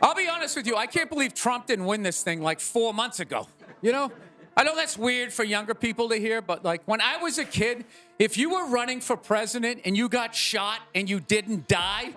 I'll be honest with you. I can't believe Trump didn't win this thing like 4 months ago. You know? I know that's weird for younger people to hear, but like when I was a kid, if you were running for president and you got shot and you didn't die,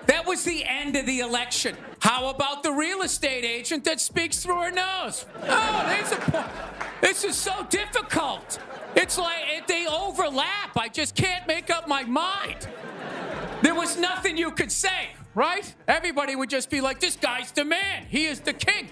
that was the end of the election. How about the real estate agent that speaks through her nose? Oh, there's a point. This is so difficult. It's like they overlap. I just can't make up my mind. There was nothing you could say, right? Everybody would just be like, this guy's the man. He is the king.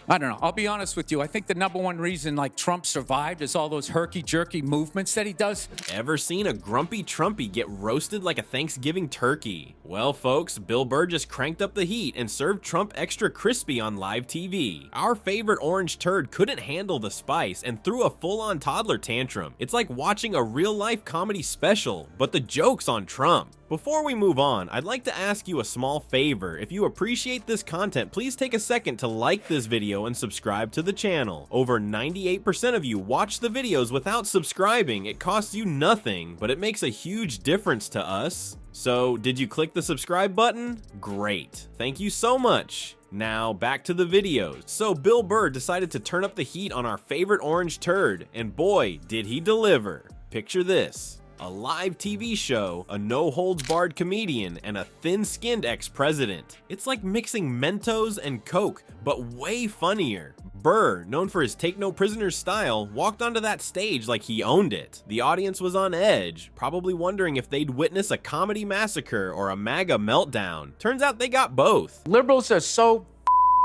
I don't know. I'll be honest with you. I think the number one reason like Trump survived is all those herky-jerky movements that he does. Ever seen a grumpy Trumpy get roasted like a Thanksgiving turkey? Well, folks, Bill Burr just cranked up the heat and served Trump extra crispy on live TV. Our favorite orange turd couldn't handle the spice and threw a full-on toddler tantrum. It's like watching a real-life comedy special, but the joke's on Trump. Before we move on, I'd like to ask you a small favor. If you appreciate this content, please take a second to like this video and subscribe to the channel. Over 98% of you watch the videos without subscribing. It costs you nothing, but it makes a huge difference to us. So, did you click the subscribe button? Great. Thank you so much. Now, back to the videos. So, Bill Burr decided to turn up the heat on our favorite orange turd, and boy, did he deliver. Picture this. A live TV show, a no-holds-barred comedian, and a thin-skinned ex-president. It's like mixing Mentos and Coke, but way funnier. Burr, known for his take-no-prisoners style, walked onto that stage like he owned it. The audience was on edge, probably wondering if they'd witness a comedy massacre or a MAGA meltdown. Turns out they got both. Liberals are so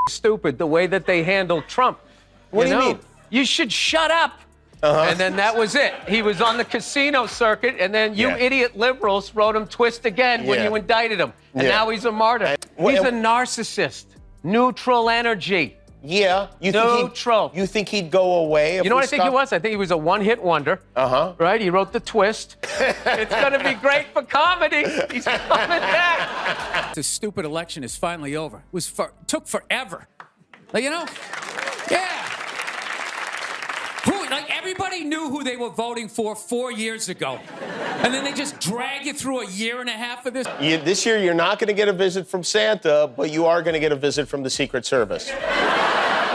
stupid the way that they handle Trump. What do you mean? You should shut up. And then that was it. He was on the casino circuit, and then you idiot liberals wrote him twist again when you indicted him. And now he's a martyr. He's a narcissist. Neutral energy. Yeah. You think he'd go away if You know what I think he was? I think he was a one-hit wonder. Right? He wrote the twist. It's going to be great for comedy. He's coming back. This stupid election is finally over. Took forever. Like, you know? Yeah. Everybody knew who they were voting for 4 years ago. And then they just drag you through a year and a half of this. This year, you're not going to get a visit from Santa, but you are going to get a visit from the Secret Service.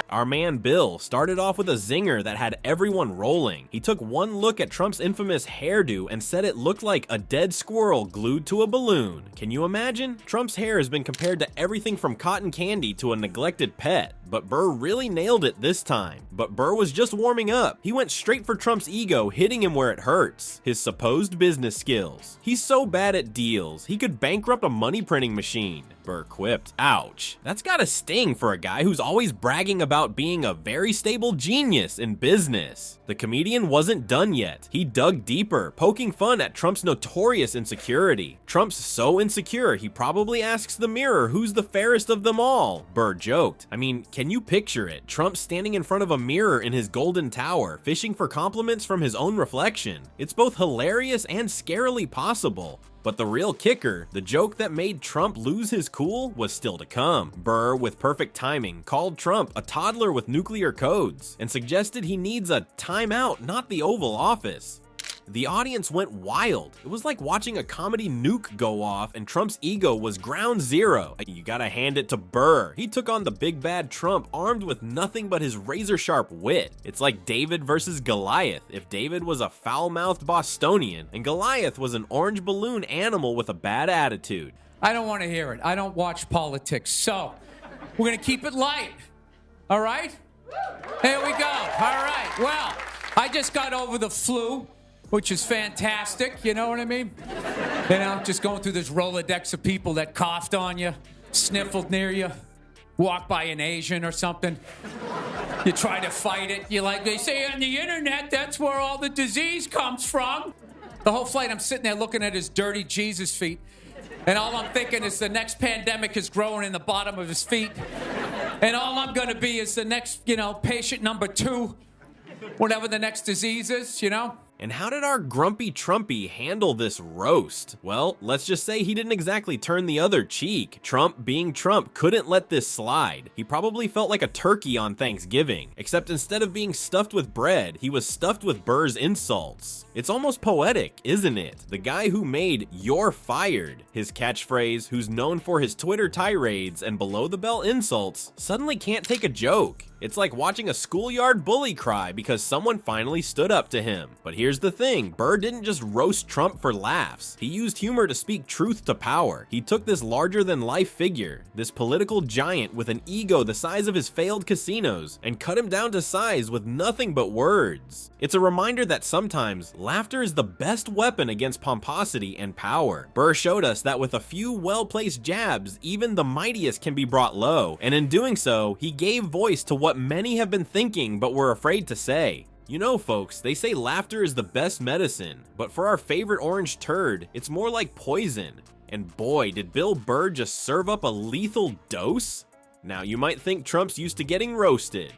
Our man Bill started off with a zinger that had everyone rolling. He took one look at Trump's infamous hairdo and said it looked like a dead squirrel glued to a balloon. Can you imagine? Trump's hair has been compared to everything from cotton candy to a neglected pet, but Burr really nailed it this time. But Burr was just warming up. He went straight for Trump's ego, hitting him where it hurts: his supposed business skills. He's so bad at deals, he could bankrupt a money printing machine. Burr quipped. Ouch. That's gotta sting for a guy who's always bragging about being a very stable genius in business. The comedian wasn't done yet. He dug deeper, poking fun at Trump's notorious insecurity. Trump's so insecure, he probably asks the mirror who's the fairest of them all. Burr joked. I mean, can you picture it? Trump standing in front of a mirror in his golden tower, fishing for compliments from his own reflection. It's both hilarious and scarily possible. But the real kicker, the joke that made Trump lose his cool, was still to come. Burr, with perfect timing, called Trump a toddler with nuclear codes and suggested he needs a timeout, not the Oval Office. The audience went wild. It was like watching a comedy nuke go off and Trump's ego was ground zero. You gotta hand it to Burr. He took on the big bad Trump armed with nothing but his razor-sharp wit. It's like David versus Goliath if David was a foul-mouthed Bostonian and Goliath was an orange balloon animal with a bad attitude. I don't want to hear it. I don't watch politics, so we're going to keep it light. All right? There we go. All right. Well, I just got over the flu, which is fantastic, you know what I mean? You know, just going through this Rolodex of people that coughed on you, sniffled near you, walked by an Asian or something. You try to fight it. You're like, they say on the internet, that's where all the disease comes from. The whole flight, I'm sitting there looking at his dirty Jesus feet, and all I'm thinking is the next pandemic is growing in the bottom of his feet, and all I'm gonna be is the next, patient number 2, whatever the next disease is, you know? And how did our grumpy Trumpy handle this roast? Well, let's just say he didn't exactly turn the other cheek. Trump, being Trump, couldn't let this slide. He probably felt like a turkey on Thanksgiving, except instead of being stuffed with bread, he was stuffed with Burr's insults. It's almost poetic, isn't it? The guy who made "You're fired," his catchphrase, who's known for his Twitter tirades and below-the-belt insults, suddenly can't take a joke. It's like watching a schoolyard bully cry because someone finally stood up to him. But here's the thing, Burr didn't just roast Trump for laughs. He used humor to speak truth to power. He took this larger-than-life figure, this political giant with an ego the size of his failed casinos, and cut him down to size with nothing but words. It's a reminder that sometimes laughter is the best weapon against pomposity and power. Burr showed us that with a few well-placed jabs, even the mightiest can be brought low, and in doing so, he gave voice to what many have been thinking but were afraid to say. You know, folks, they say laughter is the best medicine, but for our favorite orange turd, it's more like poison. And boy, did Bill Burr just serve up a lethal dose? Now, you might think Trump's used to getting roasted.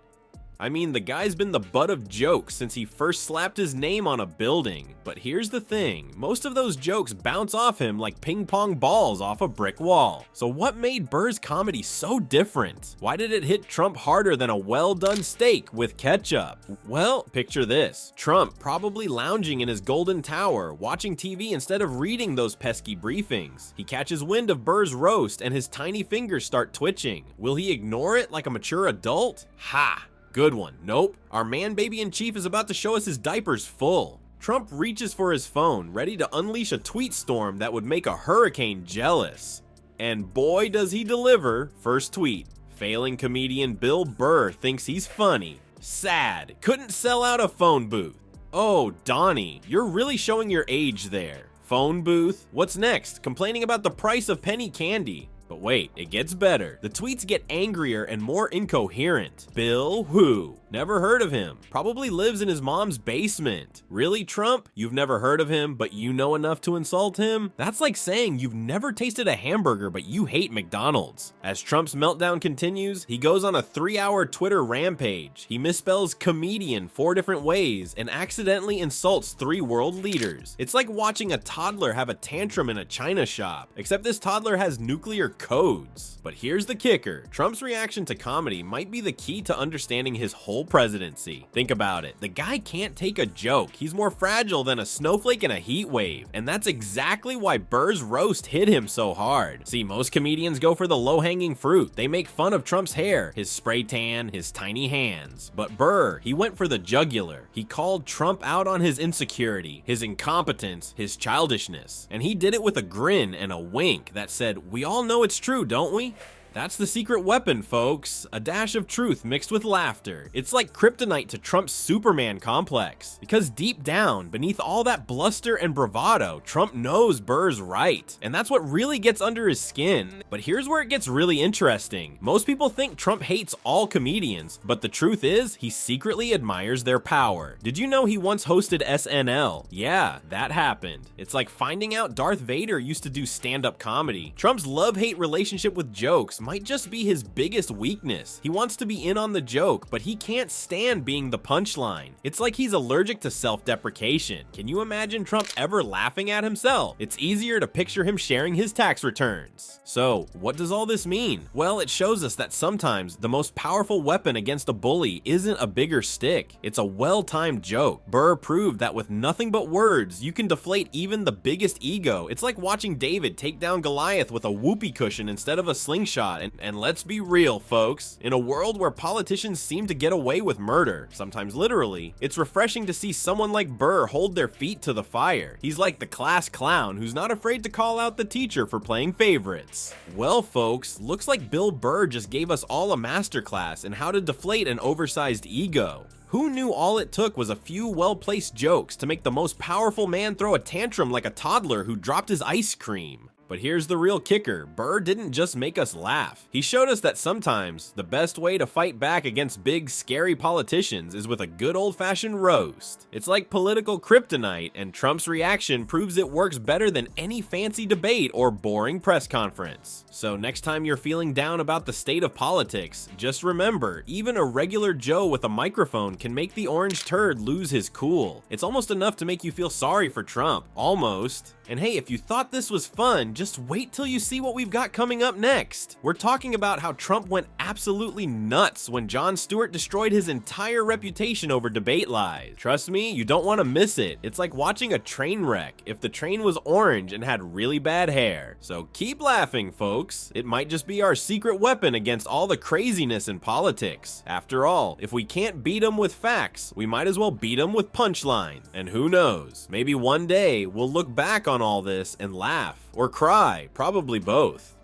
I mean, the guy's been the butt of jokes since he first slapped his name on a building. But here's the thing, most of those jokes bounce off him like ping pong balls off a brick wall. So what made Burr's comedy so different? Why did it hit Trump harder than a well-done steak with ketchup? Well, picture this. Trump probably lounging in his golden tower, watching TV instead of reading those pesky briefings. He catches wind of Burr's roast and his tiny fingers start twitching. Will he ignore it like a mature adult? Ha! Good one. Nope. Our man-baby-in-chief is about to show us his diapers full. Trump reaches for his phone, ready to unleash a tweet storm that would make a hurricane jealous. And boy does he deliver. First tweet. Failing comedian Bill Burr thinks he's funny. Sad. Couldn't sell out a phone booth. Oh, Donnie, you're really showing your age there. Phone booth? What's next? Complaining about the price of penny candy. But wait, it gets better. The tweets get angrier and more incoherent. Bill who? Never heard of him. Probably lives in his mom's basement. Really, Trump? You've never heard of him, but you know enough to insult him? That's like saying you've never tasted a hamburger, but you hate McDonald's. As Trump's meltdown continues, he goes on a 3-hour Twitter rampage. He misspells comedian 4 different ways and accidentally insults 3 world leaders. It's like watching a toddler have a tantrum in a china shop, except this toddler has nuclear codes. But here's the kicker. Trump's reaction to comedy might be the key to understanding his whole presidency. Think about it. The guy can't take a joke. He's more fragile than a snowflake in a heat wave. And that's exactly why Burr's roast hit him so hard. See, most comedians go for the low-hanging fruit. They make fun of Trump's hair, his spray tan, his tiny hands. But Burr, he went for the jugular. He called Trump out on his insecurity, his incompetence, his childishness. And he did it with a grin and a wink that said, "We all know it's true, don't we?" That's the secret weapon, folks. A dash of truth mixed with laughter. It's like kryptonite to Trump's Superman complex. Because deep down, beneath all that bluster and bravado, Trump knows Burr's right. And that's what really gets under his skin. But here's where it gets really interesting. Most people think Trump hates all comedians, but the truth is, he secretly admires their power. Did you know he once hosted SNL? Yeah, that happened. It's like finding out Darth Vader used to do stand-up comedy. Trump's love-hate relationship with jokes might just be his biggest weakness. He wants to be in on the joke, but he can't stand being the punchline. It's like he's allergic to self-deprecation. Can you imagine Trump ever laughing at himself? It's easier to picture him sharing his tax returns. So, what does all this mean? Well, it shows us that sometimes the most powerful weapon against a bully isn't a bigger stick. It's a well-timed joke. Burr proved that with nothing but words, you can deflate even the biggest ego. It's like watching David take down Goliath with a whoopee cushion instead of a slingshot. And let's be real, folks. In a world where politicians seem to get away with murder, sometimes literally, it's refreshing to see someone like Burr hold their feet to the fire. He's like the class clown who's not afraid to call out the teacher for playing favorites. Well, folks, looks like Bill Burr just gave us all a masterclass in how to deflate an oversized ego. Who knew all it took was a few well-placed jokes to make the most powerful man throw a tantrum like a toddler who dropped his ice cream? But But here's the real kicker, Burr didn't just make us laugh. He showed us that sometimes the best way to fight back against big, scary politicians is with a good old-fashioned roast. It's like political kryptonite, and Trump's reaction proves it works better than any fancy debate or boring press conference. So next time you're feeling down about the state of politics, just remember, even a regular Joe with a microphone can make the orange turd lose his cool. It's almost enough to make you feel sorry for Trump. Almost. And hey, if you thought this was fun, just wait till you see what we've got coming up next. We're talking about how Trump went absolutely nuts when Jon Stewart destroyed his entire reputation over debate lies. Trust me, you don't want to miss it. It's like watching a train wreck if the train was orange and had really bad hair. So keep laughing, folks. It might just be our secret weapon against all the craziness in politics. After all, if we can't beat them with facts, we might as well beat them with punchlines. And who knows, maybe one day we'll look back on all this and laugh or cry, probably both.